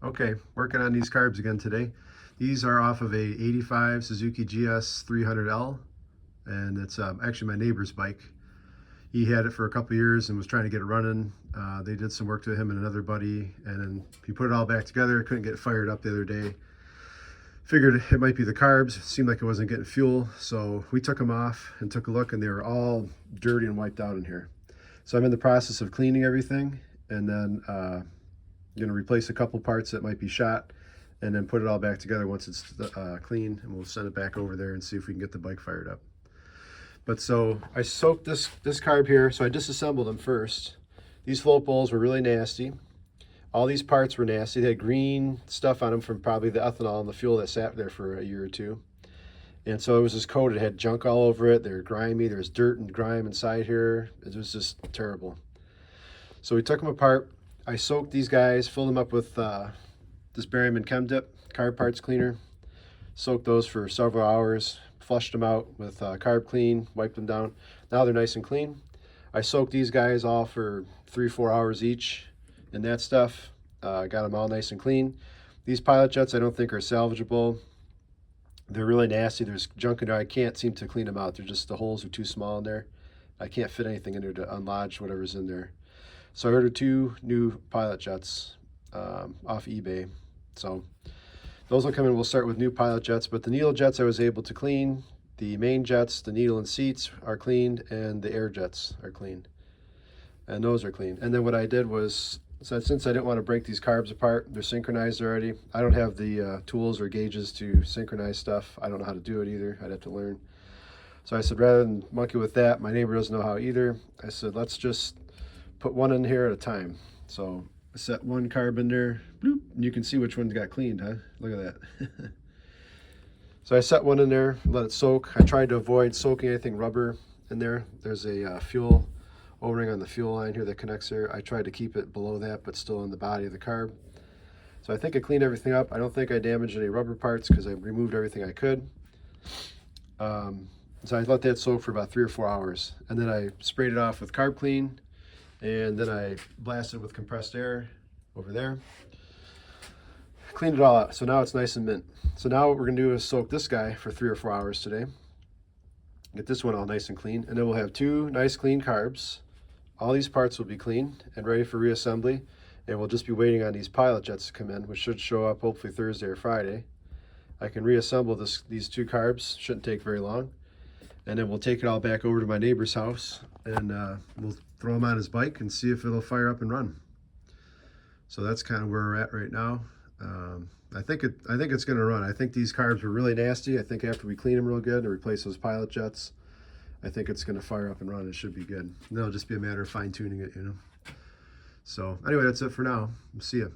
Okay, working on these carbs again today. These are off of a 85 Suzuki GS300L, and it's actually my neighbor's bike. He had it for a couple years and was trying to get it running. They did some work to him and another buddy, and then he put it all back together. Couldn't get it fired up the other day. Figured it might be the carbs. It seemed like it wasn't getting fuel, so we took them off and took a look, and they were all dirty and wiped out in here. So I'm in the process of cleaning everything, and then going to replace a couple parts that might be shot, and then put it all back together once it's clean, and we'll send it back over there and see if we can get the bike fired up. But so I soaked this carb here, so I disassembled them first. These float bowls were really nasty. All these parts were nasty. They had green stuff on them from probably the ethanol and the fuel that sat there for a year or two. And so it was just coated. It had junk all over it. They were grimy. There was dirt and grime inside here. It was just terrible. So we took them apart. I soaked these guys, filled them up with this Berryman Chem Dip carb parts cleaner. Soaked those for several hours, flushed them out with carb clean, wiped them down. Now they're nice and clean. I soaked these guys all for 3-4 hours each in that stuff. Got them all nice and clean. These pilot jets I don't think are salvageable. They're really nasty. There's junk in there. I can't seem to clean them out. They're just, the holes are too small in there. I can't fit anything in there to unlodge whatever's in there. So I ordered 2 new pilot jets off eBay. So those will come in. We'll start with new pilot jets, but the needle jets I was able to clean. The main jets, the needle and seats are cleaned, and the air jets are clean. And those are clean. And then what I did was, so since I didn't want to break these carbs apart, they're synchronized already. I don't have the tools or gauges to synchronize stuff. I don't know how to do it either. I'd have to learn. So I said, rather than monkey with that, my neighbor doesn't know how either. I said, let's just put one in here at a time. So I set one carb in there, bloop, and you can see which ones got cleaned, huh? Look at that. So I set one in there, let it soak. I tried to avoid soaking anything rubber in there. There's a fuel O-ring on the fuel line here that connects there. I tried to keep it below that, but still in the body of the carb. So I think I cleaned everything up. I don't think I damaged any rubber parts because I removed everything I could. So I let that soak for about 3 or 4 hours. And then I sprayed it off with carb clean, and then I blasted with compressed air over there. Cleaned it all out, so now it's nice and mint. So now what we're gonna do is soak this guy for 3 or 4 hours today. Get this one all nice and clean, and then we'll have 2 nice clean carbs. All these parts will be clean and ready for reassembly, and we'll just be waiting on these pilot jets to come in, which should show up hopefully Thursday or Friday. I can reassemble these 2 carbs, shouldn't take very long, and then we'll take it all back over to my neighbor's house, and we'll throw him on his bike and see if it'll fire up and run. So that's kind of where we're at right now. I think it's going to run. I think these carbs were really nasty. I think after we clean them real good and replace those pilot jets, I think it's going to fire up and run. It should be good. And it'll just be a matter of fine tuning it, you know. So anyway, that's it for now. See ya.